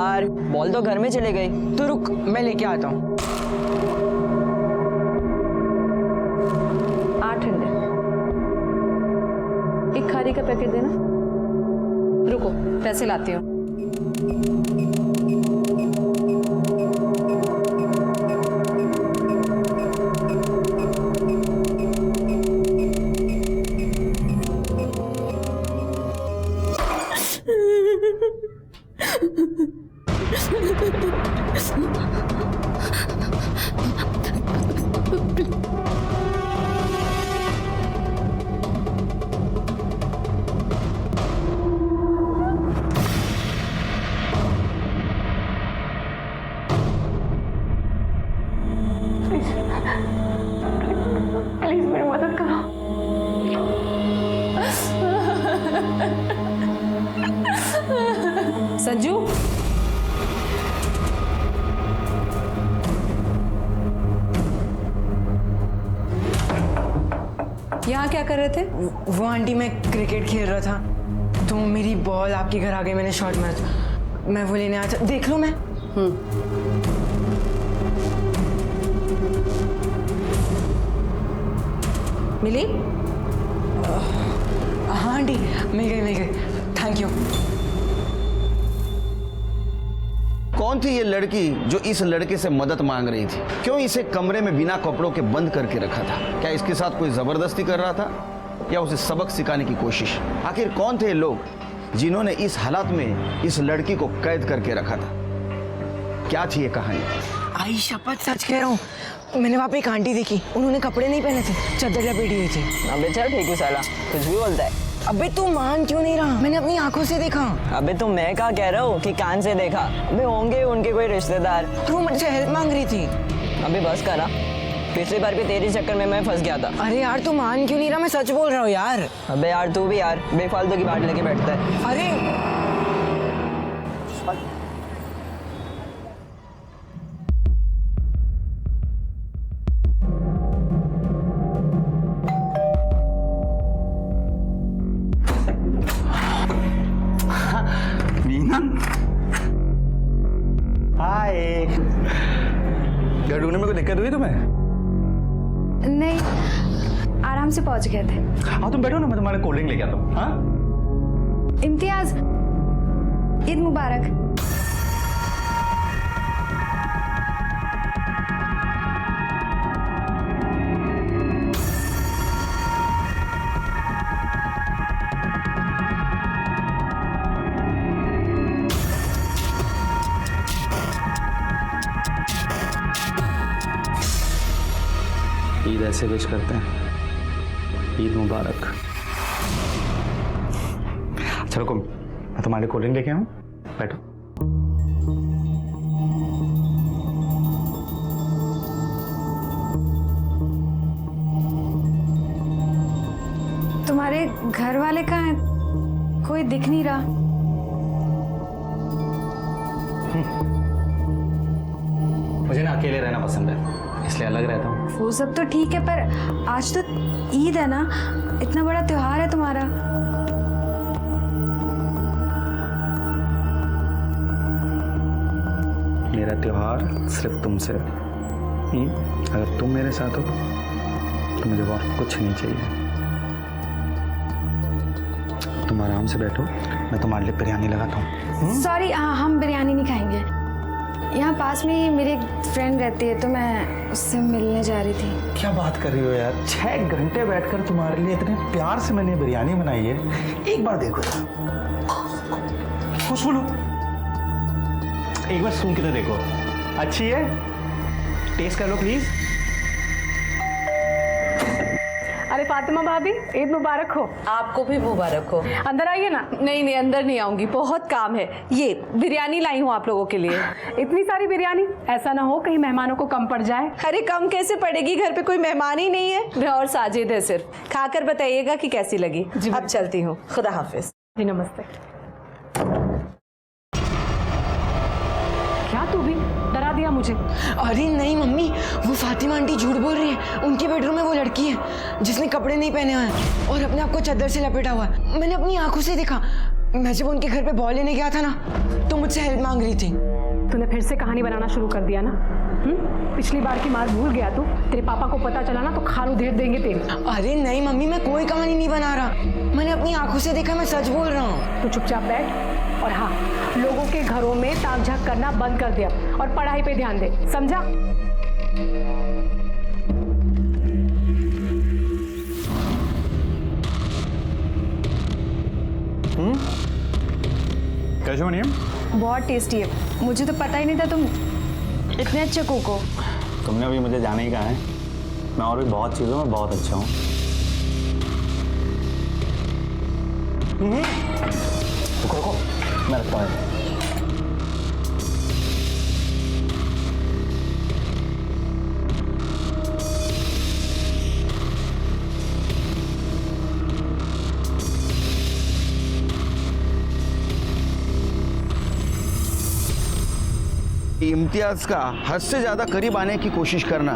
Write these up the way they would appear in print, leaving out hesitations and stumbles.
यार बॉल तो घर में चले गई। तू रुक, मैं लेके आता हूँ। 8 अंडे, एक खारी का पैकेट देना। रुको, पैसे लाती हूँ। प्लीज मेरी मदद करो। संजू, यहाँ क्या कर रहे थे? वो आंटी, मैं क्रिकेट खेल रहा था तो मेरी बॉल आपके घर आ गई, मैंने शॉट मारा, मैं वो लेने आया था। देख लो मैं। मिली? हाँ आंटी, मिल गई। Thank you. कौन थी ये लड़की जो इस लड़के से मदद मांग रही थी? क्यों इसे कमरे में बिना कपड़ों के बंद करके रखा था? क्या इसके साथ कोई जबरदस्ती कर रहा था या उसे सबक सिखाने की कोशिश? आखिर कौन थे लोग जिन्होंने इस हालात में इस लड़की को कैद करके रखा था? क्या थी ये कहानी? आई शपथ सच कह रहा हूँ, मैंने वहाँ पे एक आंटी देखी, उन्होंने कपड़े नहीं पहने थे, चादर लपेटी हुई थी। अबे चल ठीक है साला, कुछ भी बोलता है। अबे तू मान क्यों नहीं रहा? मैंने अपनी आंखों से देखा। अबे तो मैं क्या कह रहा हूँ कि कान से देखा। अबे होंगे उनके कोई रिश्तेदार। वो मुझसे हेल्प मांग रही थी। अबे बस करा, पिछली बार भी तेरे चक्कर में मैं फंस गया था। अरे यार तू मान क्यों नहीं रहा? मैं सच बोल रहा हूँ यार। अबे यार तू भी यार बेफालतू की बात लेके बैठता है। अरे मीना, हाय। घर ढूंढने में कोई दिक्कत हुई तुम्हें? नहीं, आराम से पहुंच गए थे। हाँ तुम बैठो ना, मैं तुम्हारे कोल्ड ड्रिंक लेके आता हूँ। हाँ इम्तियाज, ईद मुबारक। ईद ऐसे विश करते हैं, ईद मुबारक। अच्छा रुको, मैं तुम्हारे कोल्ड ड्रिंक लेके आऊँ, बैठो। तुम्हारे घर वाले कहाँ हैं? कोई दिख नहीं रहा। मुझे ना अकेले रहना पसंद है, इसलिए अलग रहता हूँ। वो सब तो ठीक है, पर आज तो ईद है ना, इतना बड़ा त्योहार है तुम्हारा। मेरा त्योहार सिर्फ तुमसे। अगर तुम मेरे साथ हो तो मुझे और कुछ नहीं चाहिए। तुम आराम से बैठो, मैं तुम्हारे लिए बिरयानी लगाता हूँ। सॉरी, हम बिरयानी नहीं खाएंगे। यहाँ पास में ही मेरी एक फ्रेंड रहती है तो मैं उससे मिलने जा रही थी। क्या बात कर रही हो यार, 6 घंटे बैठकर तुम्हारे लिए इतने प्यार से मैंने बिरयानी बनाई है। एक बार देखो, खुशबू लो, एक बार सूंघ के तो देखो, अच्छी है? टेस्ट कर लो प्लीज। अरे फातिमा भाभी, ईद मुबारक हो। आपको भी मुबारक हो। अंदर आइए ना। नहीं नहीं, अंदर नहीं आऊंगी, बहुत काम है। ये बिरयानी लाई हूँ आप लोगों के लिए। इतनी सारी बिरयानी, ऐसा ना हो कहीं मेहमानों को कम पड़ जाए। अरे कम कैसे पड़ेगी, घर पे कोई मेहमान ही नहीं है, मैं और साजिद है सिर्फ। खाकर बताइएगा कि कैसी लगी। अब चलती हूँ, खुदा हाफिज। जी नमस्ते। क्या तू भी डरा दिया मुझे? अरे नहीं मम्मी, वो फातिमा आंटी झूठ बोल रही है। उनके बेडरूम में वो लड़की है जिसने कपड़े नहीं पहने हुए हैं और अपने आप को चादर से लपेटा हुआ है। मैंने अपनी आंखों से देखा। मैं जब उनके घर पे बॉल लेने गया था ना तो मुझसे हेल्प मांग रही थी। तूने फिर से कहानी बनाना शुरू कर दिया ना। पिछली बार की मार भूल गया तू? तेरे पापा को पता चला ना तो खाल उधेड़ देंगे तेरे। अरे नहीं मम्मी, मैं कोई कहानी नहीं बना रहा, मैंने अपनी आंखों से देखा, मैं सच बोल रहा हूँ। तू चुपचाप बैठ और हाँ, लोगों के घरों में ताक झाक करना बंद कर दे अब और पढ़ाई पे ध्यान दे, समझा? कैसे बनी है? बहुत टेस्टी है, मुझे तो पता ही नहीं था तुम इतने अच्छे कुक हो। तुमने अभी मुझे जाने ही कहा है, मैं और भी बहुत चीज़ों में बहुत अच्छा हूँ। रुको रुको, मैं रखता हूँ। इम्तियाज का हद से ज्यादा करीब आने की कोशिश करना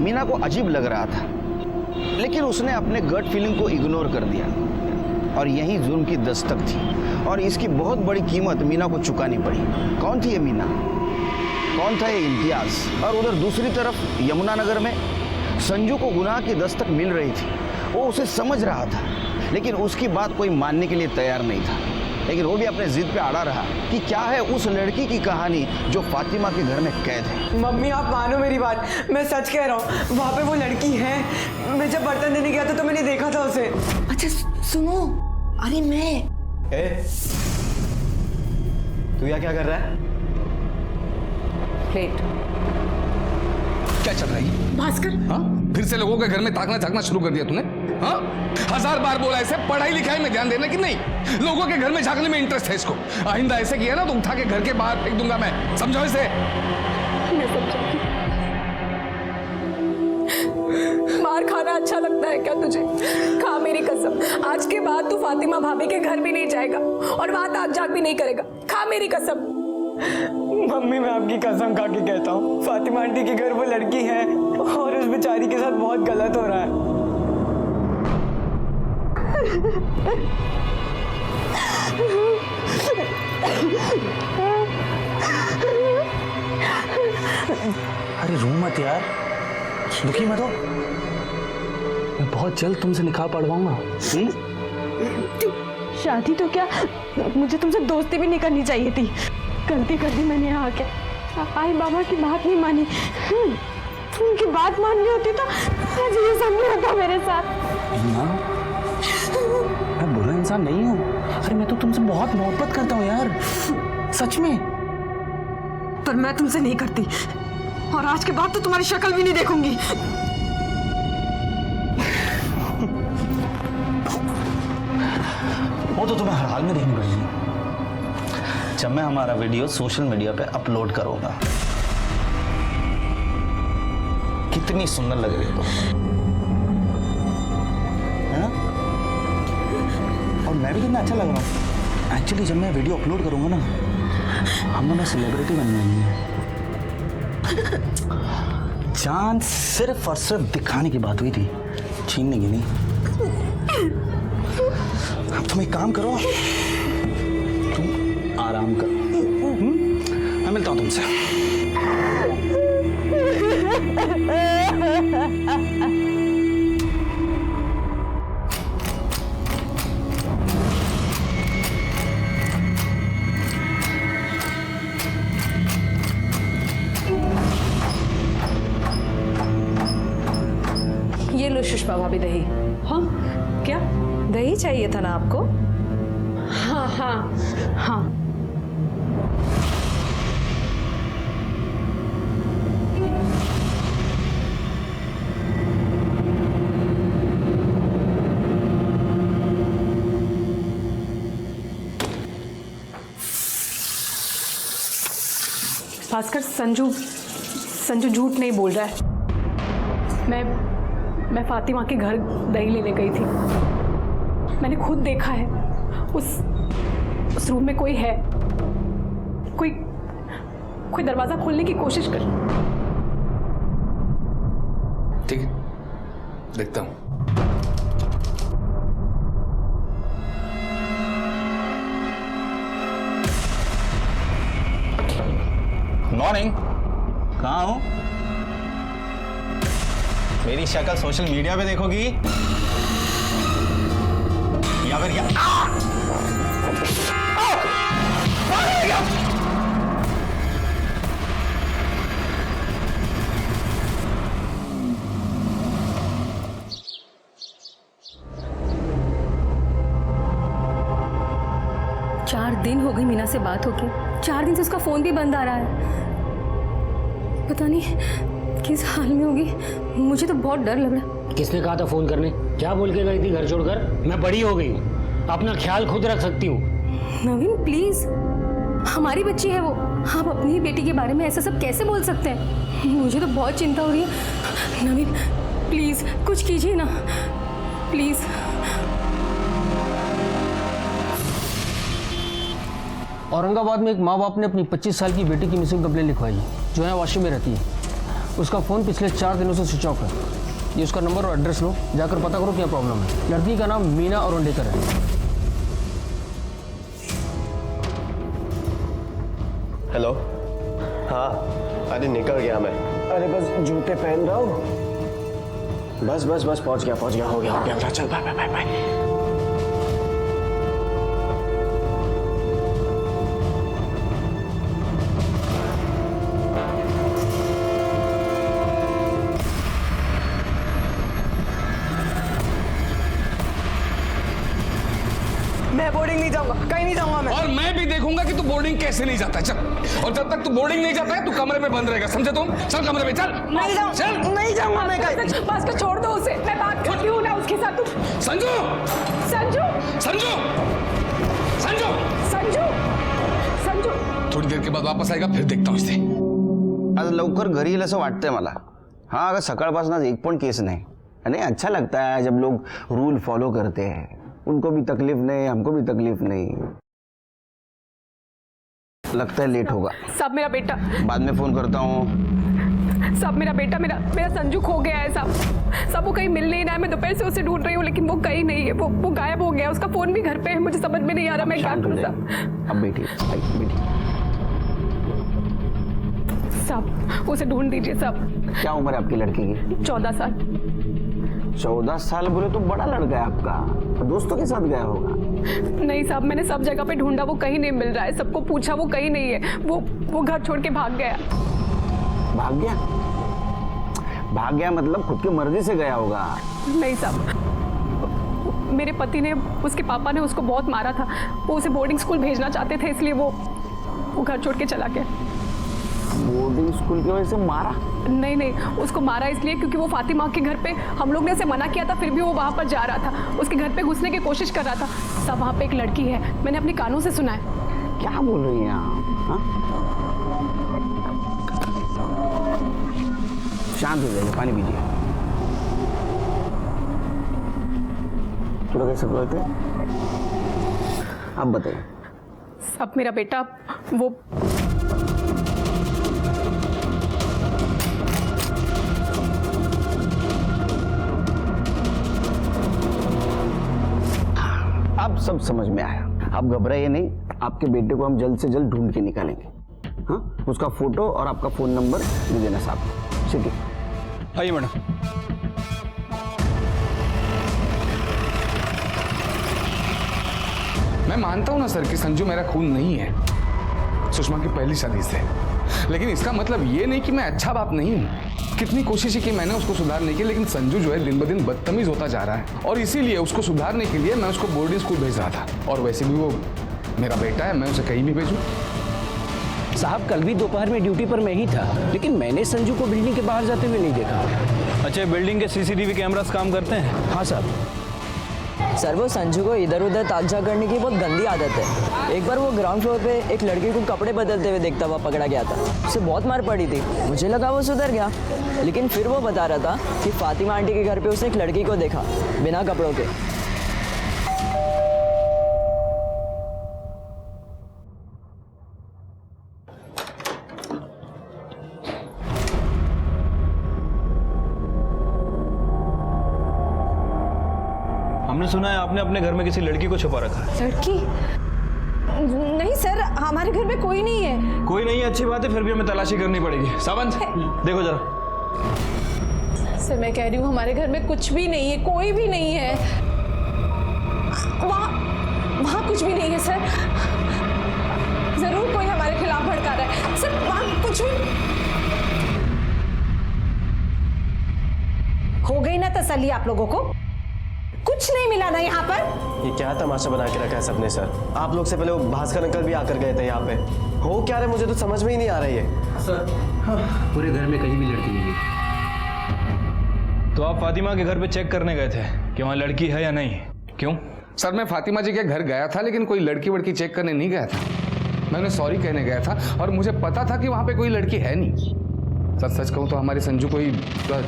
मीना को अजीब लग रहा था, लेकिन उसने अपने गट फीलिंग को इग्नोर कर दिया और यही जुर्म की दस्तक थी और इसकी बहुत बड़ी कीमत मीना को चुकानी पड़ी। कौन थी ये मीना? कौन था ये इम्तियाज? और उधर दूसरी तरफ यमुनानगर में संजू को गुनाह की दस्तक मिल रही थी। वो उसे समझ रहा था, लेकिन उसकी बात कोई मानने के लिए तैयार नहीं था। लेकिन वो भी अपने जिद पे अड़ा रहा कि क्या है उस लड़की की कहानी जो फातिमा के घर में कैद है। मम्मी आप मानो मेरी बात, मैं सच कह रहा हूँ, वहाँ पे वो लड़की है। मैं जब बर्तन देने गया था तो मैंने देखा था उसे। अच्छा सुनो, अरे मैं तू यहाँ क्या कर रहा है? प्लेट। क्या चल रहा है भास्कर? हाँ, फिर से लोगों के घर में ताकना झाकना शुरू कर दिया तूने? हाँ, 1000 बार बोला ऐसे पढ़ाई लिखाई में ध्यान देना कि नहीं, लोगों के घर में झांकने में इंटरेस्ट है इसको। आइंदा ऐसे किया ना तो उठा के घर के बाहर फेंक दूंगा मैं, समझो इसे। मैं समझाती। मार खाना अच्छा लगता है क्या तुझे? खा मेरी कसम, आज के बाद तू फातिमा भाभी के घर भी नहीं जाएगा और वहां ताक झाक भी नहीं करेगा। खा मेरी कसम। मम्मी मैं आपकी कसम खा के कहता हूँ, फातिमा आंटी के घर वो लड़की है और उस बेचारी के साथ बहुत गलत हो रहा है। अरे रो मत यार, दुखी मत हो, मैं बहुत जल्द तुमसे निकाह पढ़वाऊंगा। शादी तो क्या, मुझे तुमसे दोस्ती भी नहीं करनी चाहिए थी। गलती कर दी मैंने यहाँ आके। आई बाबा की बात नहीं मानी, उनकी बात माननी होती तो आज ये सब नहीं होता मेरे साथ। ना, मैं बुरा इंसान नहीं हूँ। अरे मैं तो तुमसे बहुत मोहब्बत करता हूँ यार, सच में। पर मैं तुमसे नहीं करती और आज के बाद तो तुम्हारी शक्ल भी नहीं देखूंगी। वो तो तुम्हें हर हाल में देखनी पड़ेगी जब मैं हमारा वीडियो सोशल मीडिया पे अपलोड करूंगा। कितनी सुंदर लग रही है तुम, है ना? और मैं भी कितना अच्छा लग रहा हूँ। एक्चुअली जब मैं वीडियो अपलोड करूंगा ना, हम दोनों सेलिब्रिटी बन जाएंगे। जान सिर्फ और सिर्फ दिखाने की बात हुई थी, छीनने की नहीं। अब तुम एक काम करो, तुम आराम करो। मैं मिलता हूं तुमसे। ये लो सुषमा भाभी दही। हाँ क्या? दही चाहिए था ना आपको? हाँ हाँ हाँ। भास्कर, संजू झूठ नहीं बोल रहा है। मैं फातिमा के घर दही लेने गई थी। मैंने खुद देखा है, उस रूम में कोई है, कोई दरवाजा खोलने की कोशिश कर। ठीक है, देखता हूं। मॉर्निंग। कहाँ हो? मेरी शक्ल सोशल मीडिया पे देखोगी या फिर क्या? 4 दिन हो गए मीना से बात होके। 4 दिन से उसका फोन भी बंद आ रहा है। पता नहीं किस हाल में होगी। मुझे तो बहुत डर लग रहा है। किसने कहा था फोन करने? क्या बोल के गई थी घर छोड़कर? मैं बड़ी हो गई हूँ, अपना ख्याल खुद रख सकती हूँ। नवीन प्लीज, हमारी बच्ची है वो। आप अपनी ही बेटी के बारे में ऐसा सब कैसे बोल सकते हैं? मुझे तो बहुत चिंता हो रही है। नवीन प्लीज कुछ कीजिए ना, प्लीज। औरंगाबाद में एक माँ बाप ने अपनी 25 साल की बेटी की मिसिंग कंप्लेंट लिखवाई है, जो है वाशी में रहती है। उसका फ़ोन पिछले 4 दिनों से स्विच ऑफ है। ये उसका नंबर और एड्रेस लो, जाकर पता करो क्या प्रॉब्लम है। लड़की का नाम मीना अरोंडेकर है। हेलो। हाँ, अरे निकल गया मैं। अरे बस जूते पहन रहा हूँ। बस बस बस पहुंच गया, हो गया। चल बाय बाय बाय। मैं बोर्डिंग नहीं जाऊंगा, कहीं नहीं जाऊंगा मैं। और मैं भी देखूंगा कि तू बोर्डिंग कैसे नहीं जाता है। चल, और जब तक तू बोर्डिंग नहीं जाता है तू कमरे में बंद रहेगा, समझे तुम? चल कमरे में चल। नहीं जाऊंगा, चल। नहीं जाऊंगा मैं कहीं। बस का छोड़ दो उसे, मैं बात करती हूँ ना उसके साथ। संजू, संजू, संजू, संजू, संजू, संजू। थोड़ी देर के बाद वापस आएगा, फिर देखता हूँ इसे। आज लवकर घरी येईल असं वाटतंय मला। हाँ, अगर सकाळपासून आज एक पण केस नहीं। नहीं, अच्छा लगता है जब लोग रूल फॉलो करते हैं। उनको भी तकलीफ नहीं, हमको भी तकलीफ नहीं। लगता है लेट होगा। सब मेरा बेटा, बाद में फोन करता हूँ। सब मेरा बेटा, मेरा संजू खो गया है। सब वो कहीं मिल नहीं रहा है। मैं दोपहर से उसे ढूंढ रही हूँ लेकिन वो कहीं नहीं है। वो गायब हो गया। उसका फोन भी घर पे है। मुझे समझ में नहीं आ रहा मैं क्या करूँ। अब बेटी, बेटी, सब उसे ढूंढ दीजिए। सब। क्या उम्र है आपकी लड़की की? 14 साल। 14 साल बोले तो बड़ा लड़का है आपका। दोस्तों के साथ गया होगा। नहीं साहब, मैंने सब जगह पे ढूंढा, वो कहीं नहीं मिल रहा है। सबको पूछा, वो कहीं नहीं है। वो घर छोड़ के भाग गया। भाग गया? भाग गया मतलब खुद की मर्जी से गया होगा। नहीं साहब, मेरे पति ने, उसके पापा ने उसको बहुत मारा था। वो उसे बोर्डिंग स्कूल भेजना चाहते थे, इसलिए वो घर छोड़ के चला गया। बोर्डिंग स्कूल की वजह से मारा? नहीं, उसको मारा इसलिए क्योंकि वो फातिमा के घर पे, हम लोग ने उसे मना किया था, फिर भी वो वहाँ पर जा रहा था। उसके घर पे घुसने की कोशिश कर रहा था। सब वहाँ पे एक लड़की है, मैंने अपने कानों से सुना है। क्या बोल रही हैं आप? हाँ? शांत हो जाइए, पानी पीजिए। थोड़ा कैसे बोलते? आप बताइए। सब मेरा बेटा, वो अब सब समझ में आया। आप घबराइए नहीं, आपके बेटे को हम जल्द से जल्द ढूंढ के निकालेंगे। हाँ, उसका फोटो और आपका फोन नंबर दे देना साहब। ठीक है? आइए मैडम। मैं मानता हूं ना सर कि संजू मेरा खून नहीं है, सुषमा की पहली शादी से। लेकिन इसका मतलब ये नहीं कि मैं अच्छा बाप नहीं हूं। कितनी कोशिश की मैंने उसको सुधारने की, लेकिन संजू जो है दिन ब दिन बदतमीज होता जा रहा है। और इसीलिए उसको सुधारने के लिए मैं उसको बोर्डिंग स्कूल भेज रहा था। और वैसे भी वो मेरा बेटा है, मैं उसे कहीं भी भेजूं। साहब, कल भी दोपहर में ड्यूटी पर मैं ही था, लेकिन मैंने संजू को बिल्डिंग के बाहर जाते हुए नहीं देखा। अच्छा, बिल्डिंग के सीसीटीवी कैमरास काम करते हैं? हाँ साहब। सर, वो संजू को इधर उधर ताजा करने की बहुत गंदी आदत है। एक बार वो ग्राउंड फ्लोर पे एक लड़की को कपड़े बदलते हुए देखता हुआ पकड़ा गया था। उसे बहुत मार पड़ी थी। मुझे लगा वो सुधर गया, लेकिन फिर वो बता रहा था कि फातिमा आंटी के घर पे उसने एक लड़की को देखा बिना कपड़ों के। हमने सुना है आपने अपने घर में किसी लड़की को छुपा रखा है। लड़की? नहीं सर, हमारे घर में कोई नहीं है। कोई नहीं है, अच्छी बात है, फिर भी हमें तलाशी करनी पड़ेगी। सावंत देखो जरा। सर मैं कह रही हूँ हमारे घर में कुछ भी नहीं है, कोई भी नहीं है। वहाँ कुछ भी नहीं है सर। जरूर कोई हमारे खिलाफ भड़का रहा है सर, वहाँ कुछ भी। हो गई ना तसल्ली आप लोगों को? कुछ नहीं मिला ना यहाँ पर? ये क्या तमाशा बना के रखा है सबने सर? आप लोग से पहले वो भास्कर अंकल भी आकर गए थे यहाँ पे। हो क्या रहे मुझे तो समझ में ही नहीं आ रही है सर। पूरे घर में कहीं भी लड़की नहीं है। तो आप फातिमा के घर पे चेक करने गए थे कि वहाँ लड़की है या नहीं? क्यों? सर मैं फातिमा जी के घर गया था, लेकिन कोई लड़की वड़की चेक करने नहीं गया था। मैं उन्हें सॉरी कहने गया था और मुझे पता था कि वहाँ पे कोई लड़की है नहीं। सच कहूँ तो हमारे संजू को ही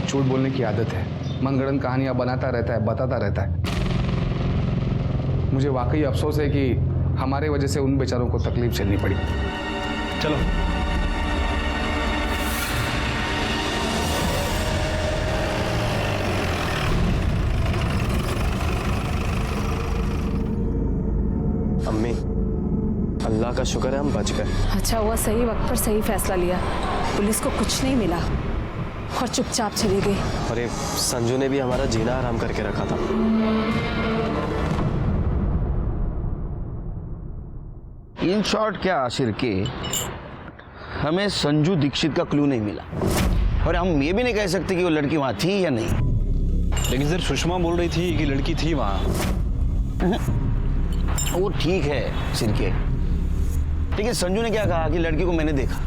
झूठ बोलने की आदत है। मनगढ़ंत कहानियाँ बनाता रहता है, बताता रहता है। मुझे वाकई अफसोस है कि हमारे वजह से उन बेचारों को तकलीफ झेलनी पड़ी। चलो अम्मी, अल्लाह का शुक्र है हम बच गए। अच्छा हुआ सही वक्त पर सही फैसला लिया। पुलिस को कुछ नहीं मिला और चुपचाप चली गई। और ये संजू ने भी हमारा जीना आराम करके रखा था। इन शॉर्ट क्या आशिर के, हमें संजू दीक्षित का क्लू नहीं मिला और हम ये भी नहीं कह सकते कि वो लड़की वहां थी या नहीं। लेकिन सर सुषमा बोल रही थी कि लड़की थी वहाँ। वो ठीक है सिरके, लेकिन संजू ने क्या कहा कि लड़की को मैंने देखा।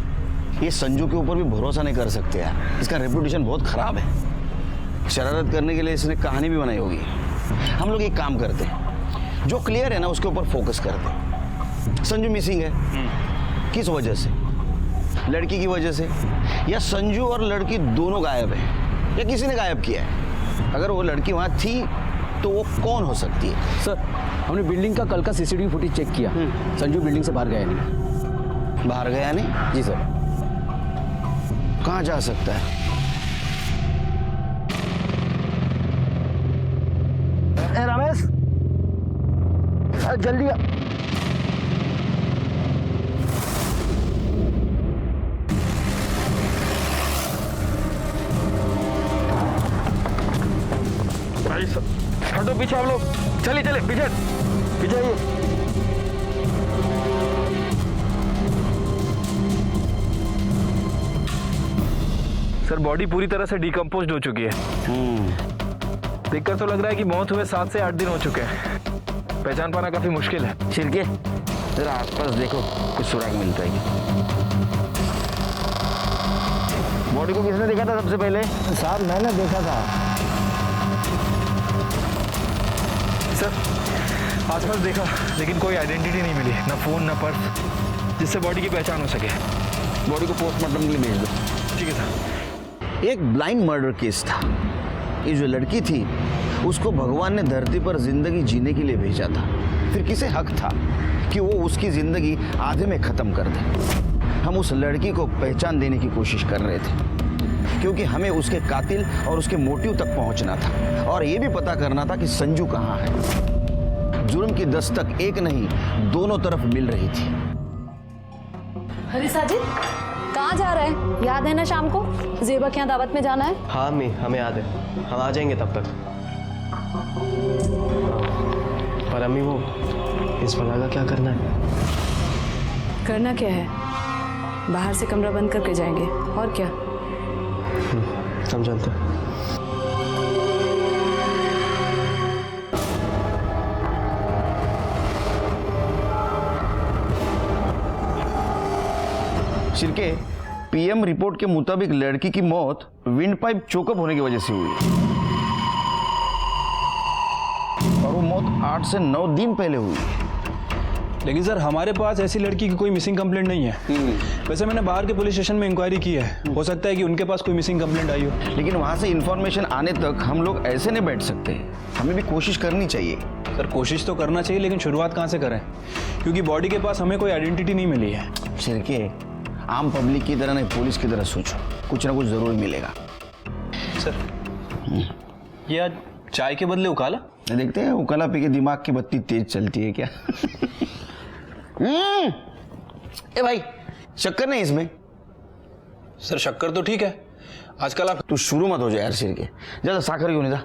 ये संजू के ऊपर भी भरोसा नहीं कर सकते यार, इसका रेपुटेशन बहुत खराब है। शरारत करने के लिए इसने कहानी भी बनाई होगी। हम लोग एक काम करते हैं, जो क्लियर है ना उसके ऊपर फोकस करते हैं। संजू मिसिंग है, किस वजह से? लड़की की वजह से, या संजू और लड़की दोनों गायब है, या किसी ने गायब किया है? अगर वो लड़की वहां थी तो वो कौन हो सकती है? सर हमने बिल्डिंग का कल का सीसीटीवी फुटेज चेक किया। संजू बिल्डिंग से बाहर गया नहीं। बाहर गया नहीं? जी सर। कहाँ जा सकता है? रमेश जल्दी आ। भाई हटो पीछे आप लोग। चलिए चलिए पीछे पीछे आइए। सर बॉडी पूरी तरह से डिकम्पोज हो चुकी है। देखकर तो लग रहा है कि मौत हुए 7 से 8 दिन हो चुके हैं। पहचान पाना काफी मुश्किल है। छिड़के जरा आसपास देखो, कुछ सुराग मिलता है। बॉडी को किसने देखा था सबसे पहले? साहब मैंने देखा था। सर आसपास देखा लेकिन कोई आइडेंटिटी नहीं मिली, ना फोन ना पर्स जिससे बॉडी की पहचान हो सके। बॉडी को पोस्टमार्टम के लिए भेज दो। ठीक है सर। एक ब्लाइंड मर्डर केस था। ये जो लड़की थी उसको भगवान ने धरती पर जिंदगी जीने के लिए भेजा था, फिर किसे हक था कि वो उसकी जिंदगी आधे में खत्म कर दे? हम उस लड़की को पहचान देने की कोशिश कर रहे थे, क्योंकि हमें उसके कातिल और उसके मोटिव तक पहुंचना था और ये भी पता करना था कि संजू कहाँ है। जुर्म की दस्तक एक नहीं, दोनों तरफ मिल रही थी। अरे साजिद कहाँ जा रहे हैं? याद है ना शाम को जेबा के यहाँ दावत में जाना है? हाँ अम्मी, हमें याद है, हम आ जाएंगे तब तक। पर अम्मी वो इस बला का क्या करना है? करना क्या है? बाहर से कमरा बंद करके जाएंगे और क्या। हम चलते हैं। शिरके, पीएम रिपोर्ट के मुताबिक लड़की की मौत विंड पाइप चोकअप होने की वजह से हुई और वो मौत 8 से 9 दिन पहले हुई। लेकिन सर हमारे पास ऐसी लड़की की कोई मिसिंग कंप्लेंट नहीं है। वैसे मैंने बाहर के पुलिस स्टेशन में इंक्वायरी की है, हो सकता है कि उनके पास कोई मिसिंग कंप्लेंट आई हो। लेकिन वहां से इंफॉर्मेशन आने तक हम लोग ऐसे नहीं बैठ सकते, हमें भी कोशिश करनी चाहिए। सर कोशिश तो करना चाहिए, लेकिन शुरुआत कहाँ से करें, क्योंकि बॉडी के पास हमें कोई आइडेंटिटी नहीं मिली है। शिरके, आम पब्लिक की तरह नहीं, पुलिस की तरह सोचो, कुछ ना कुछ जरूर मिलेगा। सर ये आज चाय के बदले उकाला? देखते हैं उकाला पी के दिमाग की बत्ती तेज चलती है क्या। ए भाई शक्कर नहीं इसमें। सर शक्कर तो ठीक है, आजकल आप तू शुरू मत हो जाए यार सिर के। ज्यादा साखर क्यों नहीं था?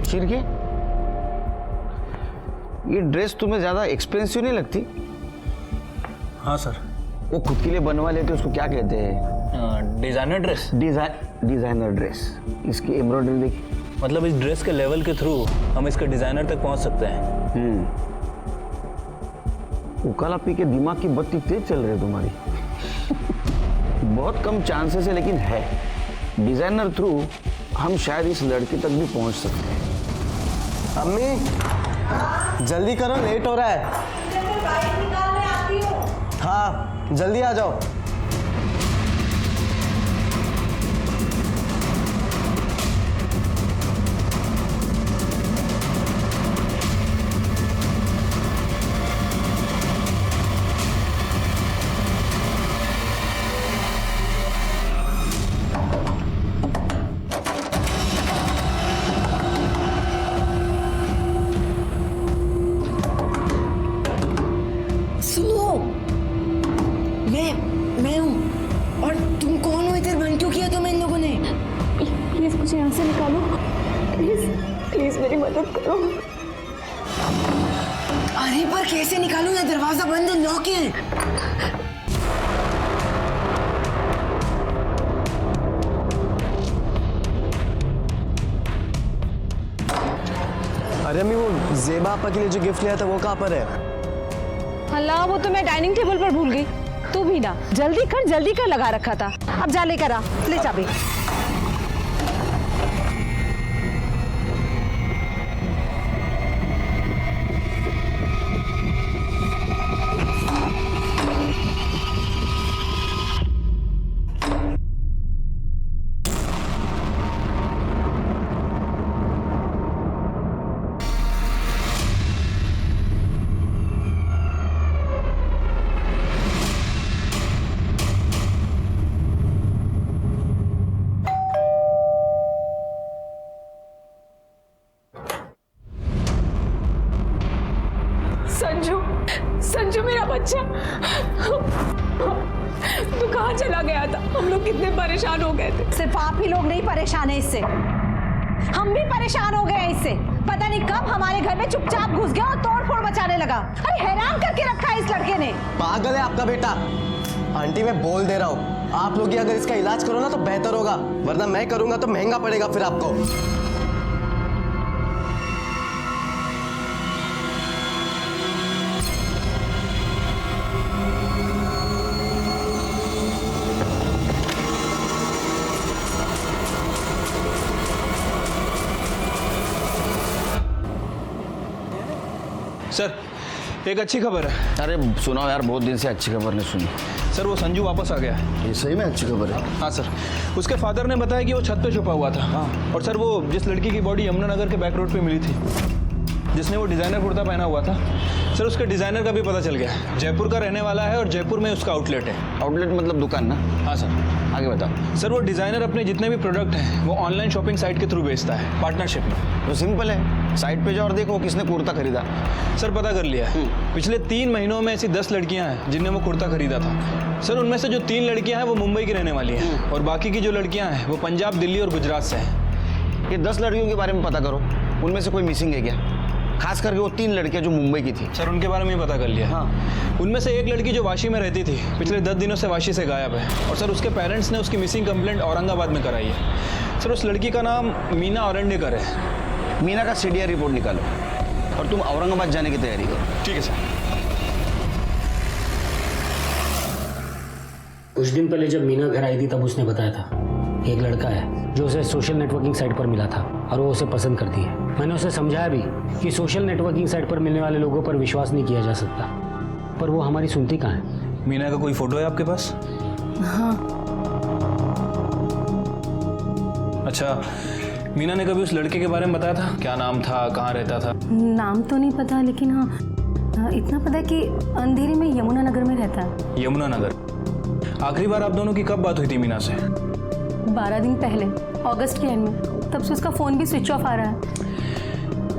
सिर के ये ड्रेस तुम्हें ज्यादा एक्सपेंसिव नहीं लगती? हाँ सर। वो खुद के लिए बनवा लेते उसको क्या कहते हैं? Designer dress. Designer dress. इसकी एम्ब्रॉयडरी देखी। मतलब इस ड्रेस के लेवल के थ्रू हम इसके डिजाइनर तक पहुंच सकते हैं। उकाला पी के दिमाग की बत्ती तेज चल रही है तुम्हारी। बहुत कम चांसेस है लेकिन है। डिजाइनर थ्रू हम शायद इस लड़की तक भी पहुंच सकते हैं। अम्मी जल्दी करो, लेट हो रहा है। हाँ जल्दी आ जाओ। सुनो, मैं हूँ। और तुम कौन हो? इधर बंद क्यों किया तुम्हें इन लोगों ने? प्लीज मुझे यहाँ से निकालो, प्लीज प्लीज मेरी मदद करो। अरे पर कैसे निकालूं? ये दरवाजा बंद है, लॉक है। अरे अम्मी वो जेबा आपा के लिए जो गिफ्ट लिया था वो कहाँ पर है? अल्लाह, वो तो मैं डाइनिंग टेबल पर भूल गई। तू भी ना जल्दी कर लगा रखा था। अब जा लेकर आ, ले चाबी। संजू मेरा बच्चा, तू कहाँ चला गया था? हम लोग कितने परेशान हो गए थे। सिर्फ आप ही लोग नहीं परेशान है इससे, हम भी परेशान हो गए हैं इससे। पता नहीं कब हमारे घर में चुपचाप घुस गया और तोड़ फोड़ मचाने लगा। अरे हैरान करके रखा है इस लड़के ने। पागल है आपका बेटा। आंटी मैं बोल दे रहा हूँ, आप लोग ही अगर इसका इलाज करो ना तो बेहतर होगा, वरना मैं करूंगा तो महंगा पड़ेगा फिर आपको। सर एक अच्छी खबर है। अरे सुनाओ यार, बहुत दिन से अच्छी खबर नहीं सुनी। सर वो संजू वापस आ गया है। ये सही में अच्छी खबर है? हाँ सर, उसके फादर ने बताया कि वो छत पे छुपा हुआ था। हाँ। और सर वो जिस लड़की की बॉडी यमुनानगर के बैक रोड पे मिली थी, जिसने वो डिज़ाइनर कुर्ता पहना हुआ था, सर उसके डिज़ाइनर का भी पता चल गया। जयपुर का रहने वाला है और जयपुर में उसका आउटलेट है। आउटलेट मतलब दुकान ना? हाँ सर। आगे बताओ। सर वो डिज़ाइनर अपने जितने भी प्रोडक्ट हैं वो ऑनलाइन शॉपिंग साइट के थ्रू बेचता है, पार्टनरशिप में। तो सिंपल है, साइट पे जाओ और देखो किसने कुर्ता खरीदा। सर पता कर लिया है। पिछले 3 महीनों में ऐसी 10 लड़कियां हैं जिनने वो कुर्ता खरीदा था। सर उनमें से जो 3 लड़कियां हैं वो मुंबई की रहने वाली हैं और बाकी की जो लड़कियां हैं वो पंजाब, दिल्ली और गुजरात से हैं। ये 10 लड़कियों के बारे में पता करो, उनमें से कोई मिसिंग है क्या? खास करके वो 3 लड़कियां जो मुंबई की थी। सर उनके बारे में पता कर लिया। हाँ। उनमें से एक लड़की जो वाशी में रहती थी, पिछले 10 दिनों से वाशी से गायब है और सर उसके पेरेंट्स ने उसकी मिसिंग कंप्लेंट औरंगाबाद में कराई है। सर उस लड़की का नाम मीना औरंडेकर है। मीना का सीडीआर रिपोर्ट निकालो और तुम औरंगाबाद जाने की तैयारी करो। ठीक है सर। कुछ दिन पहले जब मीना घर आई थी तब उसने बताया था एक लड़का है जो उसे सोशल नेटवर्किंग साइट पर मिला था और वो उसे पसंद करती है। मैंने उसे समझाया भी कि सोशल नेटवर्किंग साइट पर मिलने वाले लोगों पर विश्वास नहीं किया जा सकता, पर वो हमारी सुनती कहाँ है। मीना का कोई फोटो है आपके पास? हाँ। अच्छा, मीना ने कभी उस लड़के के बारे में बताया था? क्या नाम था, कहाँ रहता था? नाम तो नहीं पता, लेकिन हाँ इतना पता है कि अंधेरी में यमुनानगर में रहता है। यमुनानगर। आखिरी बार आप दोनों की कब बात हुई थी मीना से? 12 दिन पहले, अगस्त के एंड में। तब से उसका फ़ोन भी स्विच ऑफ आ रहा है।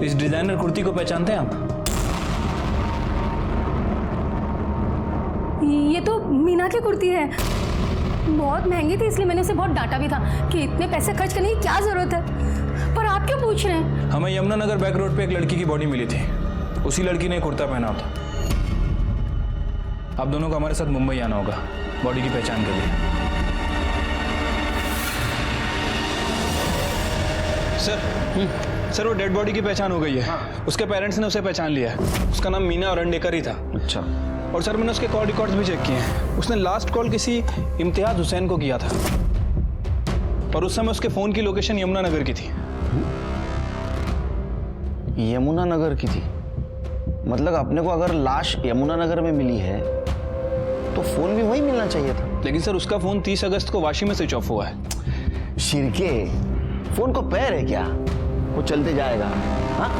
इस डिजाइनर कुर्ती को पहचानते हैं आप? ये तो मीना की कुर्ती है। बहुत महंगी थी, इसलिए मैंने उसे बहुत डांटा भी था कि इतने पैसे खर्च करने की क्या जरूरत है। पर आप क्यों पूछ रहे हैं? हमें यमुनानगर बैक रोड पे एक लड़की की बॉडी मिली थी। उसी लड़की ने कुर्ता पहना था। आप दोनों को हमारे साथ मुंबई आना होगा बॉडी की पहचान के लिए। सर वो डेड बॉडी की पहचान हो गई है। उसके पेरेंट्स ने उसे पहचान लिया है। उसका नाम मीना अरंडेकर ही था। अच्छा। और सर मैंने उसके कॉल रिकॉर्ड्स भी चेक किए हैं। उसने लास्ट कॉल किसी इम्तियाज हुसैन को किया था और उस समय उसके फोन की लोकेशन यमुनानगर की थी। यमुनानगर की थी? मतलब अपने को अगर लाश यमुनानगर में मिली है तो फोन भी वही मिलना चाहिए था। लेकिन सर उसका फोन 30 अगस्त को वाशी में स्विच ऑफ हुआ है। शिरके, फोन को पैर है क्या? वो चलते जाएगा। हाँ?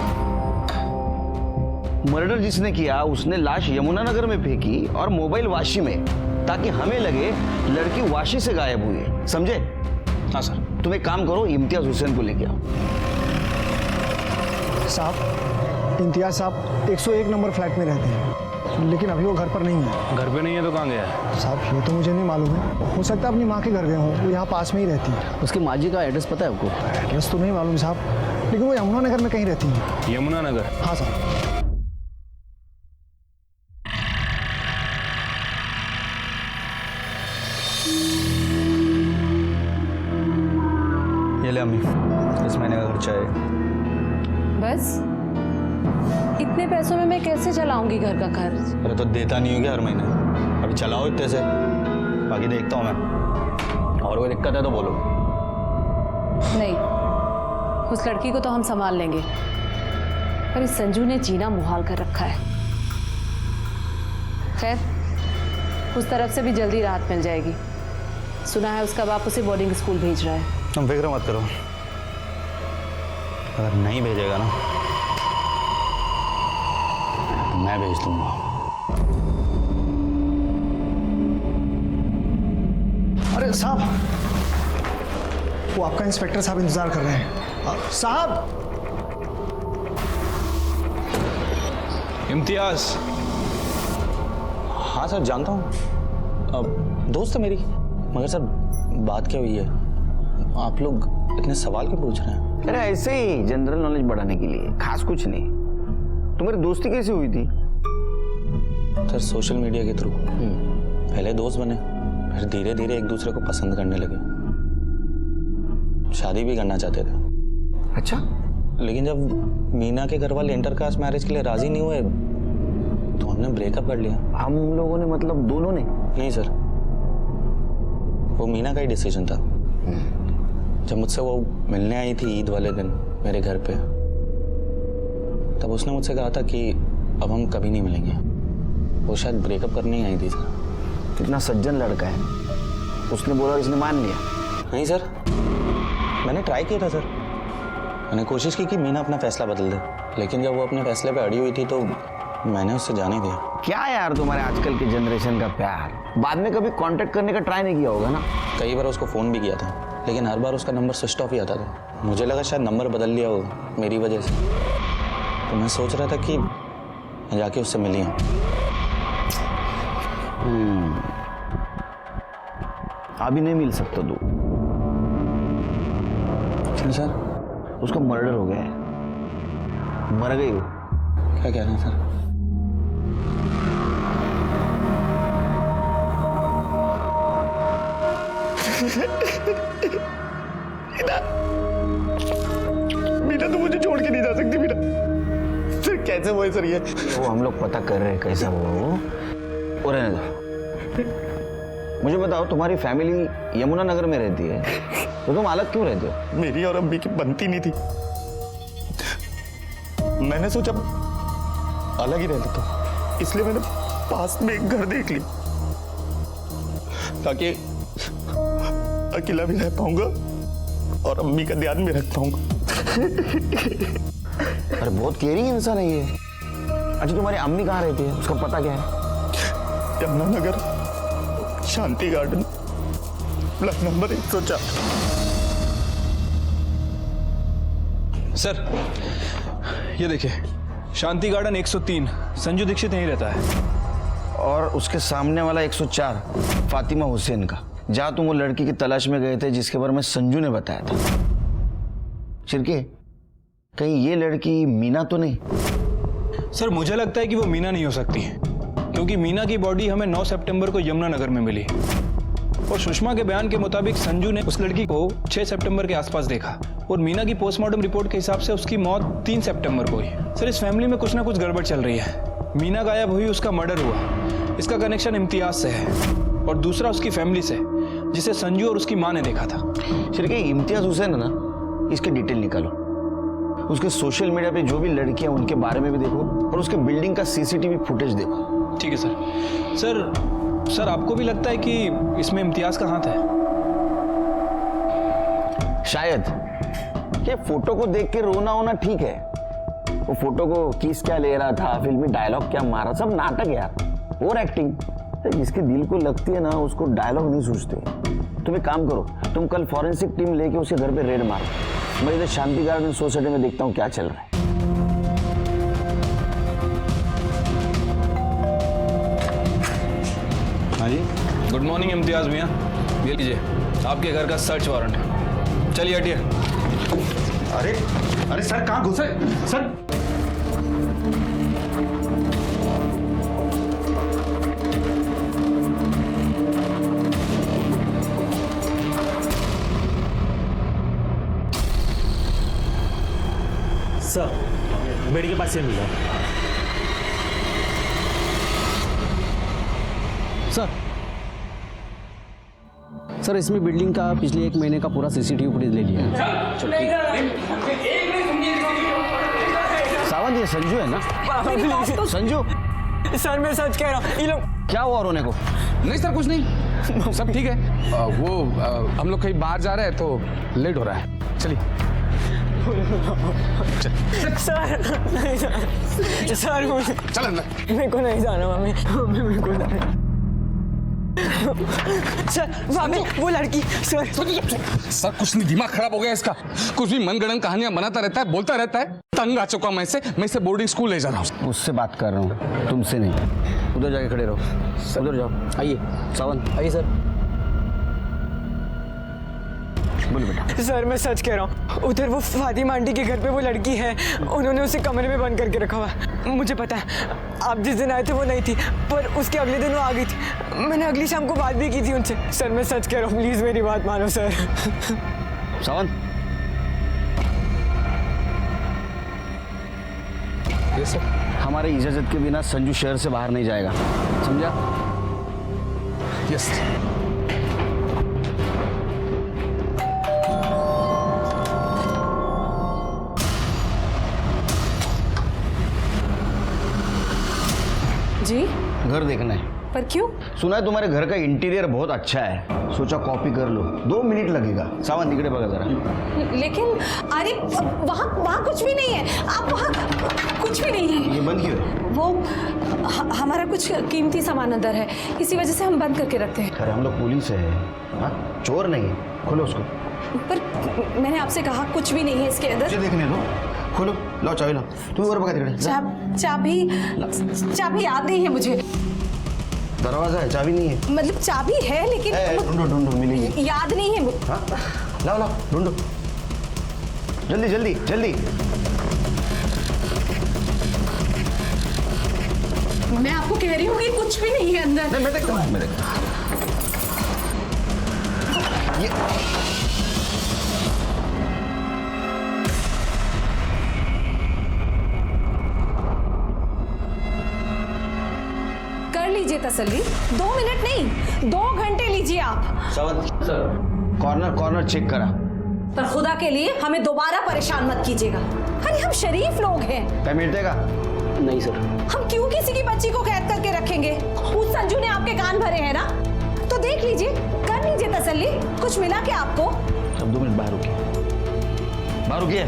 मर्डर जिसने किया उसने लाश यमुनानगर में फेंकी और मोबाइल वाशी में, ताकि हमें लगे लड़की वाशी से गायब हुई है। समझे? हाँ सर। तुम एक काम करो, इम्तियाज हुसैन को लेके आओ। साहब, इम्तियाज साहब 101 नंबर फ्लैट में रहते हैं, लेकिन अभी वो घर पर नहीं है। घर पे नहीं है तो कहाँ गया है? साहब ये तो मुझे नहीं मालूम है, हो सकता है अपनी माँ के घर गए हों। वो यहाँ पास में ही रहती है। उसकी माँ जी का एड्रेस पता है आपको? एड्रेस तो नहीं मालूम साहब, लेकिन वो यमुनानगर में कहीं रहती है। यमुनानगर? हाँ साहब। ये ले अम्मी, इस महीने का खर्चा है। बस इतने पैसों में मैं कैसे चलाऊंगी घर का खर्च? अरे तो देता नहीं हो क्या हर महीने? अभी चलाओ इतने से, बाकी देखता हूँ मैं। और कोई दिक्कत है तो बोलो। नहीं, उस लड़की को तो हम संभाल लेंगे, पर इस संजू ने जीना मुहाल कर रखा है। खैर, उस तरफ से भी जल्दी राहत मिल जाएगी। सुना है उसका बाप उसे बोर्डिंग स्कूल भेज रहा है। तुम फिक्र मत करो, अगर नहीं भेजेगा ना तो मैं भेज दूंगा। अरे साहब, वो आपका इंस्पेक्टर साहब इंतजार कर रहे हैं। साहब! इम्तियाज? हाँ सर, जानता हूँ, दोस्त है मेरी। मगर सर बात क्या हुई है? आप लोग इतने सवाल क्यों पूछ रहे हैं? अरे ऐसे ही जनरल नॉलेज बढ़ाने के लिए, खास कुछ नहीं। तुम्हारी दोस्ती कैसे हुई थी? सर सोशल मीडिया के थ्रू। पहले दोस्त बने, फिर धीरे धीरे एक दूसरे को पसंद करने लगे, शादी भी करना चाहते थे। अच्छा। लेकिन जब मीना के घर वाले इंटरकास्ट मैरिज के लिए राजी नहीं हुए तो हमने ब्रेकअप कर लिया। हम लोगों ने मतलब दोनों ने? नहीं सर, वो मीना का ही डिसीजन था। जब मुझसे वो मिलने आई थी ईद वाले दिन मेरे घर पे, तब उसने मुझसे कहा था कि अब हम कभी नहीं मिलेंगे। वो शायद ब्रेकअप करने ही आई थी सर। कितना सज्जन लड़का है। उसने बोला और इसने मान लिया? नहीं सर, मैंने ट्राई किया था सर। मैंने कोशिश की कि मीना अपना फैसला बदल दे, लेकिन जब वो अपने फैसले पे अड़ी हुई थी तो मैंने उससे जाने दिया। क्या यार तुम्हारे आजकल के जनरेशन का प्यार। बाद में कभी कांटेक्ट करने का ट्राई नहीं किया होगा ना? कई बार उसको फ़ोन भी किया था, लेकिन हर बार उसका नंबर स्विच ऑफ ही आता था। मुझे लगा शायद नंबर बदल लिया हो मेरी वजह से, तो मैं सोच रहा था कि मैं जाके उससे मिली हूँ। अभी नहीं मिल सकता तू। क्यों सर? उसका मर्डर हो गया है, मर गई वो। क्या कह रहे हैं सर? मीना तो मुझे छोड़ के नहीं जा सकती। मीना सर कैसे हुआ सर ये? वो हम लोग पता कर रहे हैं कैसा हुआ वो। और रहने दो। मुझे बताओ, तुम्हारी फैमिली यमुनानगर में रहती है तो तुम अलग क्यों रहते हो? मेरी और अम्मी की बनती नहीं थी, मैंने सोचा अलग ही रह लेता हूं, इसलिए मैंने पास में एक घर देख ली ताकि अकेला भी रह पाऊंगा और अम्मी का ध्यान भी रख पाऊंगा। अरे बहुत केयरिंग इंसान है ये। अच्छा तुम्हारी अम्मी कहाँ रहती है, उसका पता क्या है? यमुनानगर, शांति गार्डन, ब्लॉक नंबर 104। सर ये देखिए, शांति गार्डन 103, संजू दीक्षित यहीं रहता है। और उसके सामने वाला 104 फातिमा हुसैन का, जहां तुम वो लड़की की तलाश में गए थे जिसके बारे में संजू ने बताया था। शिरके, कहीं ये लड़की मीना तो नहीं? सर मुझे लगता है कि वो मीना नहीं हो सकती, क्योंकि मीना की बॉडी हमें 9 सितंबर को यमुनानगर में मिली और सुषमा के बयान के मुताबिक संजू ने उस लड़की को 6 सितंबर के आसपास देखा और मीना की पोस्टमार्टम रिपोर्ट के हिसाब से उसकी मौत 3 सितंबर को हुई। सर इस फैमिली में कुछ ना कुछ गड़बड़ चल रही है। मीना गायब हुई, उसका मर्डर हुआ, इसका कनेक्शन इम्तियाज से है और दूसरा उसकी फैमिली से, जिसे संजू और उसकी माँ ने देखा था। शिरके, इम्तियाज हुसैन है ना, इसके डिटेल निकालो। उसके सोशल मीडिया पे जो भी लड़कियां उनके बारे में भी देखो और उसके बिल्डिंग का सीसीटीवी फुटेज देखो। ठीक है सर। सर आपको भी लगता है कि इसमें इम्तियाज का हाथ है? शायद। ये फोटो को देख के रोना होना ठीक है, वो फोटो को किस क्या ले रहा था, फिल्मी डायलॉग क्या मारा, सब नाटक यार, और एक्टिंग। जिसके दिल को लगती है ना उसको डायलॉग नहीं सूझते। तुम एक काम करो, तुम कल फॉरेंसिक टीम लेके उसके घर पे रेड मारो। मैं इधर शांति गार्डन सोसाइटी में देखता हूँ क्या चल रहा है। हाँ जी, गुड मॉर्निंग इम्तियाज मियाँ, ये लीजिए आपके घर का सर्च वारंट है। चलिए हटिए। अरे सर, कहाँ घुसे सर? सर बेटी के पास से मिला। सर इसमें बिल्डिंग का पिछले 1 महीने का पूरा सीसीटीवी फुटेज ले लिया है। सावंत, ये संजू है ना? संजू सर मैं सच कह रहा हूँ, ये लोग क्या हुआ रोने को? नहीं सर, कुछ नहीं, सब ठीक है। हम लोग कहीं बाहर जा रहे हैं तो लेट हो रहा है। चलिए। सर नहीं जाना, सर मुझे चल अंदर। मेरे को नहीं जाना मम्मी, मेरे को नहीं। सर वहाँ पे वो लड़की। सर कुछ नहीं, दिमाग खराब हो गया इसका। कुछ भी मनगढ़ंत कहानियां बनाता रहता है, बोलता रहता है। तंग आ चुका मैं इसे बोर्डिंग स्कूल ले जा रहा हूँ। उससे बात कर रहा हूँ, तुमसे नहीं। उधर जाके खड़े रहो, उधर जाओ। आइए सावंत, आइए सर। बोलो बेटा। सर मैं सच कह रहा हूँ, उधर वो फातिमा आंटी के घर पे वो लड़की है, उन्होंने उसे कमरे में बंद करके रखा हुआ। मुझे पता है आप जिस दिन आए थे वो नहीं थी, पर उसके अगले दिन वो आ गई थी। मैंने अगली शाम को बात भी की थी उनसे। सर मैं सच कह रहा हूँ, प्लीज मेरी बात मानो सर। Sawant, yes sir. हमारे इजाजत के बिना संजू शहर से बाहर नहीं जाएगा, समझा? यस। जी घर देखना है। पर क्यों? सुना है तुम्हारे घर का इंटीरियर बहुत अच्छा है, सोचा कॉपी कर लो। 2 मिनट लगेगा। सावंत निकले बगा जरा। लेकिन अरे वहाँ कुछ भी नहीं है। आप वहाँ कुछ भी नहीं है। ये बंद क्यों है? वो हमारा कुछ कीमती सामान अंदर है, इसी वजह से हम बंद करके रखते हैं। अरे हम लोग पुलिस है, हाँ, चोर नहीं है। खोलो उसको। पर मैंने आपसे कहा कुछ भी नहीं है इसके अंदर। मुझे देखने दो। खोलो, लाओ चाबी लाओ। तुम ऊपर पकड़ चाबी याद नहीं है मुझे। दरवाजा है, चाबी नहीं है। मतलब चाबी है लेकिन ढूंढो मिलेगी। याद नहीं है। हाँ, लाओ ढूंढो, जल्दी। मैं आपको कह रही हूँ कि कुछ भी नहीं है अंदर। नहीं, मैं देखता हूँ। ये कर लीजिए तसल्ली। 2 मिनट नहीं, 2 घंटे लीजिए आप। सावंत सर, कॉर्नर चेक करा। पर खुदा के लिए हमें दोबारा परेशान मत कीजिएगा। अरे हम शरीफ लोग हैं। क्या मिलतेगा? नहीं सर। हम क्यों किसी की बच्ची को कैद करके रखेंगे? उस संजू ने आपके कान भरे हैं ना, तो देख लीजिए, कर लीजिए तसल्ली। कुछ मिला क्या आपको? अब 2 मिनट बाहर रुकिए।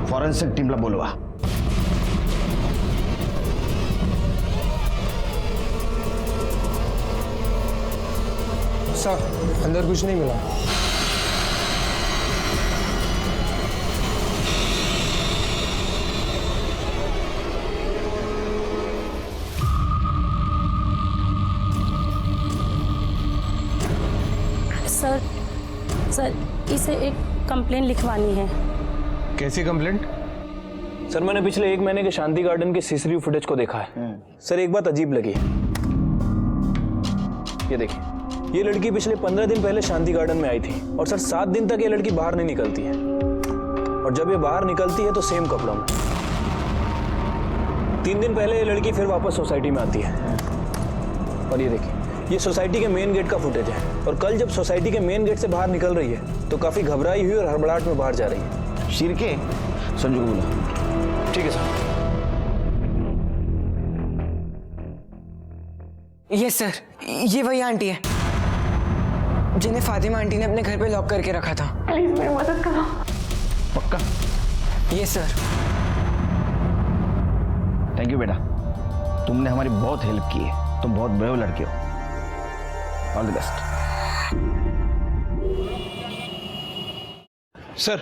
फॉरेंसिक टीमला बोलवा। सर अंदर कुछ नहीं मिला। से एक कंप्लेन लिखवानी है। कैसी कंप्लेंट? सर मैंने पिछले 1 महीने के शांति गार्डन के सीसीटीवी फुटेज को देखा है। सर एक बात अजीब लगी। ये देखिए, ये लड़की पिछले 15 दिन पहले शांति गार्डन में आई थी और सर 7 दिन तक ये लड़की बाहर नहीं निकलती है, और जब ये बाहर निकलती है तो सेम कपड़ों में। 3 दिन पहले ये लड़की फिर वापस सोसाइटी में आती है, और ये देखिए, ये सोसाइटी के मेन गेट का फुटेज है। और कल जब सोसाइटी के मेन गेट से बाहर निकल रही है तो काफी घबराई हुई और हड़बड़ाहट में बाहर जा रही है। शिरके, संजू को बुला। ठीक है सर। यस सर, ये वही आंटी है जिन्हें फातिमा आंटी ने अपने घर पे लॉक करके रखा था। प्लीज मेरी मदद करो। पक्का? Yes sir. थैंक यू बेटा, तुमने हमारी बहुत हेल्प की है। तुम बहुत ब्रेव लड़के हो। All the best. सर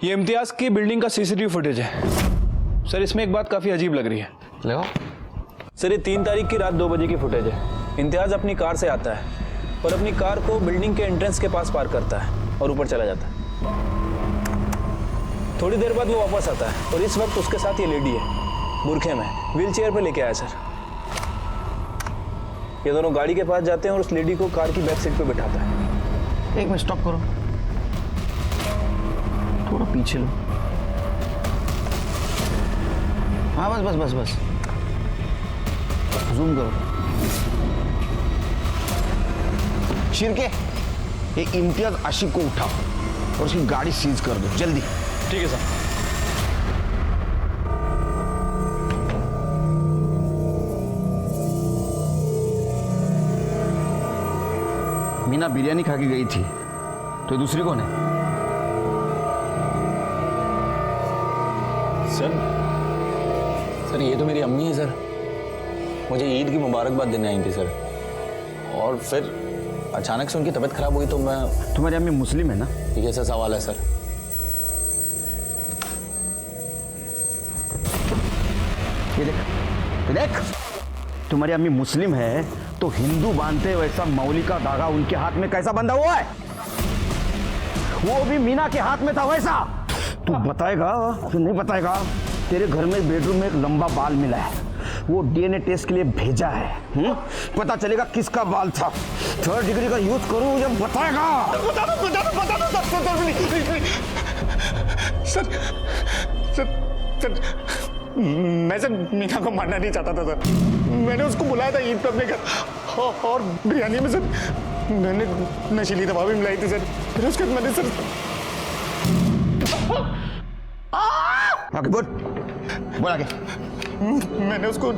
ये इम्तियाज की बिल्डिंग का सीसीटीवी फुटेज है। सर इसमें एक बात काफी अजीब लग रही है। लगाओ। सर ये 3 तारीख की रात 2 बजे की फुटेज है। इम्तियाज अपनी कार से आता है और अपनी कार को बिल्डिंग के एंट्रेंस के पास पार्क करता है और ऊपर चला जाता है। थोड़ी देर बाद वो वापस आता है और इस वक्त उसके साथ ये लेडी है, बुरखे में, व्हील चेयर पर लेके आया सर। ये दोनों गाड़ी के पास जाते हैं और उस लेडी को कार की बैक सीट पे बिठाता है। 1 मिनट स्टॉप करो, थोड़ा पीछे लो। हाँ बस बस बस बस, जूम करो। शिरके, ये इम्तियाज आशिक को उठाओ और उसकी गाड़ी सीज कर दो जल्दी। ठीक है सर। मीना बिरयानी खा के गई थी, तो ये दूसरी कौन है? सर ये तो मेरी अम्मी है सर। मुझे ईद की मुबारकबाद देने आई थी सर, और फिर अचानक से उनकी तबीयत खराब हुई तो मैं। तुम्हारी अम्मी मुस्लिम है ना? ये कैसा सवाल है सर? ये देख, ये देख, तुम्हारी अम्मी मुस्लिम है तो हिंदू बांधते वैसा मौली का धागा उनके हाथ में कैसा बंधा हुआ है? वो भी मीना के हाथ में था वैसा। तू बताएगा कि नहीं बताएगा? तेरे घर में बेडरूम में एक लंबा बाल मिला है, वो डीएनए टेस्ट के लिए भेजा है। पता चलेगा किसका बाल था। 3rd डिग्री का यूज करूं मुझे बताएगा? बता दो सर, मैं सर मीना को मारना नहीं चाहता था सर। मैंने उसको बुलाया था ईद पे अपने घर, और बिरयानी में सर मैंने नशीली दवा भी मिलाई थी सर। फिर उसके बाद मैंने सर आगे बोल, बोल आगे। मैंने उसको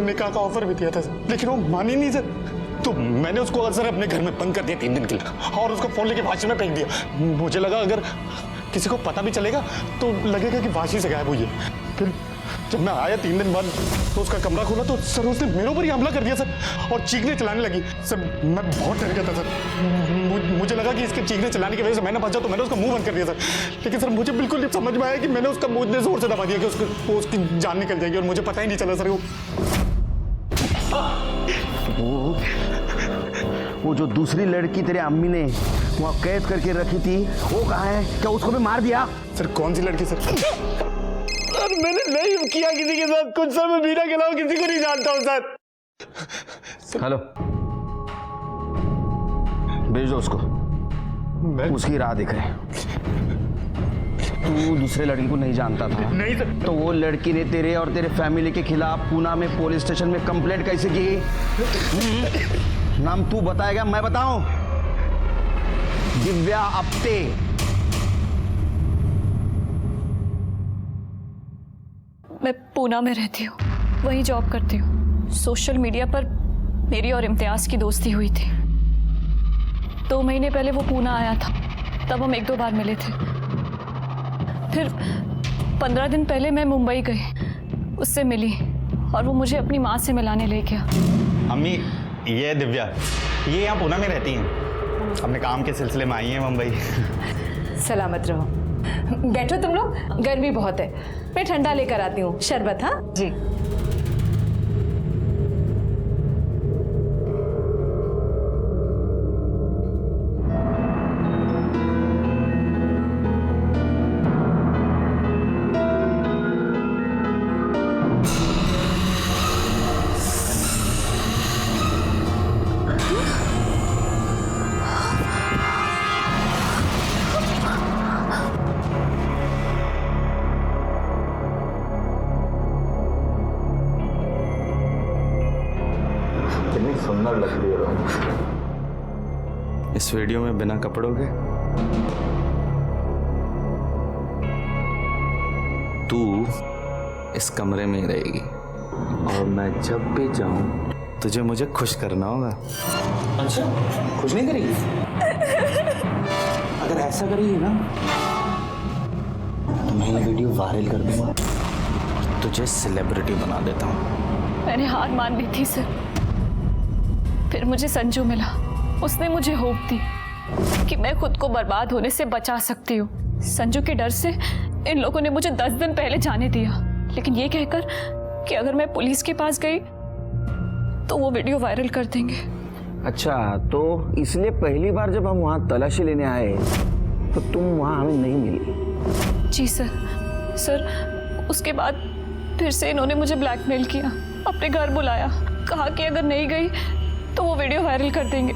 निकाह का ऑफर भी दिया था सर, लेकिन वो मानी नहीं सर। तो मैंने उसको सर अपने घर में बंद कर दिया 3 दिन के लिए, और उसको फोन लेके वाशी में फेंक दिया। मुझे लगा अगर किसी को पता भी चलेगा तो लगेगा कि वाशी से गायब हुई है। फिर जब मैं आया 3 दिन बाद तो उसका कमरा खोला तो सर उसने मेरे ऊपर ही हमला कर दिया सर, और चीखने चलाने लगी सर। मैं बहुत डर गया था सर। मुझे लगा कि इसके चीखने चलाने की वजह से मैं ना बच जाऊं, तो मैंने उसका मुंह बंद कर दिया सर। लेकिन सर मुझे बिल्कुल नहीं समझ में आया कि मैंने उसका मुंह इतने जोर से दबा दिया कि उसकी जान निकल जाएगी, और मुझे पता ही नहीं चला सर। वो जो दूसरी लड़की तेरे अम्मी ने वहाँ कैद करके रखी थी, वो कहाँ है? क्या उसको भी मार दिया? सर कौन सी लड़की सर? मैंने नहीं किया किसी के साथ कुछ सर। मैं मीना के अलावा किसी को नहीं जानता हूँ सर। हेलो, भेज दो उसको, उसकी राह दिख रहे। तू दूसरे लड़की को नहीं जानता था? नहीं सर। तो वो लड़की ने तेरे और तेरे फैमिली के खिलाफ पूना में पुलिस स्टेशन में कंप्लेंट कैसे की? नाम तू बताएगा मैं बताऊं? दिव्या आप्टे। मैं पूना में रहती हूँ, वहीं जॉब करती हूँ। सोशल मीडिया पर मेरी और इम्तियाज की दोस्ती हुई थी। 2 महीने पहले वो पूना आया था, तब हम 1-2 बार मिले थे। फिर 15 दिन पहले मैं मुंबई गई, उससे मिली और वो मुझे अपनी माँ से मिलाने ले गया। अम्मी, ये दिव्या, ये यहाँ पूना में रहती हैं, अपने काम के सिलसिले में आई हैं मुंबई। सलामत रहो। बैठो तुम लोग, गर्मी बहुत है, मैं ठंडा लेकर आती हूँ। शरबत? हाँ जी। सुंदर लगती है। इस वीडियो में बिना कपड़ों के तू इस कमरे में ही रहेगी और मैं जब भी जाऊं तुझे मुझे खुश करना होगा। अच्छा, खुश नहीं करेगी? अगर ऐसा करेगी ना तो मैं ये वीडियो वायरल कर दूंगा और तुझे सेलिब्रिटी बना देता हूँ। मैंने हार मान ली थी सर। फिर मुझे संजू मिला। उसने मुझे होप दी कि मैं खुद को बर्बाद होने से बचा सकती हूँ। संजू के डर से इन लोगों ने मुझे 10 दिन पहले जाने दिया, लेकिन ये कहकर कि अगर मैं पुलिस के पास गई तो वो वीडियो वायरल कर देंगे। अच्छा, तो इसलिए पहली बार जब हम वहाँ तलाशी लेने आए तो तुम वहाँ हमें नहीं मिली? जी सर, उसके बाद फिर से इन्होंने मुझे ब्लैकमेल किया, अपने घर बुलाया, कहा कि अगर नहीं गई तो वो वीडियो वायरल कर देंगे।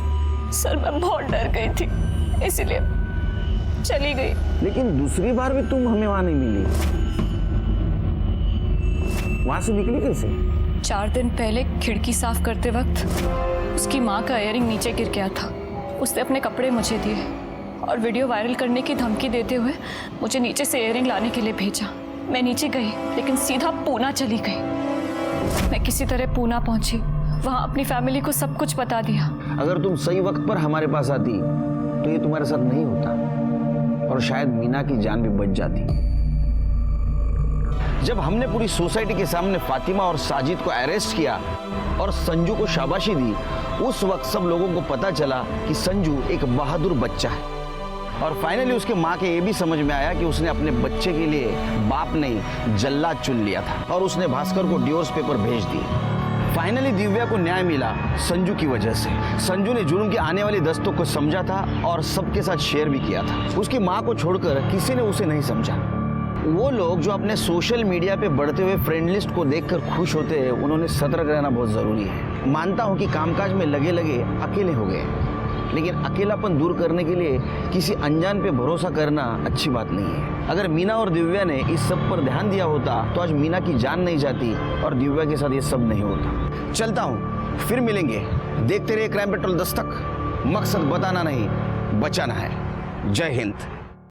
सर मैं बहुत डर गई थी, इसीलिए चली गई। लेकिन दूसरी बार भी तुम हमें वहाँ नहीं मिली, वहाँ से निकली कैसे? 4 दिन पहले खिड़की साफ करते वक्त उसकी माँ का इयररिंग नीचे गिर गया था। उसने अपने कपड़े मुझे दिए और वीडियो वायरल करने की धमकी देते हुए मुझे नीचे से इयररिंग लाने के लिए भेजा। मैं नीचे गई लेकिन सीधा पूना चली गई। मैं किसी तरह पूना पहुंची, वहां अपनी फैमिली को सब कुछ बता दिया। अगर तुम सही वक्त पर हमारे पास आती तो ये तुम्हारे साथ नहीं होता और शायद मीना की जान भी बच जाती। जब हमने पूरी सोसाइटी के सामने फातिमा और साजिद को अरेस्ट किया और संजू को शाबाशी दी, उस वक्त सब लोगों को पता चला कि संजू एक बहादुर बच्चा है। और फाइनली उसके माँ के ये भी समझ में आया कि उसने अपने बच्चे के लिए बाप नहीं जल्लाद चुन लिया था और उसने भास्कर को डिवोर्स पेपर भेज दिए। फाइनली दिव्या को न्याय मिला संजू की वजह से। संजू ने जुर्म की आने वाली दस्तों को समझा था और सबके साथ शेयर भी किया था। उसकी माँ को छोड़कर किसी ने उसे नहीं समझा। वो लोग जो अपने सोशल मीडिया पे बढ़ते हुए फ्रेंड लिस्ट को देखकर खुश होते हैं, उन्होंने सतर्क रहना बहुत जरूरी है। मानता हूँ कि कामकाज में लगे लगे अकेले हो गए, लेकिन अकेलापन दूर करने के लिए किसी अनजान पे भरोसा करना अच्छी बात नहीं है। अगर मीना और दिव्या ने इस सब पर ध्यान दिया होता तो आज मीना की जान नहीं जाती और दिव्या के साथ ये सब नहीं होता। चलता हूँ, फिर मिलेंगे। देखते रहिए क्राइम पेट्रोल दस्तक। मकसद बताना नहीं, बचाना है। जय हिंद।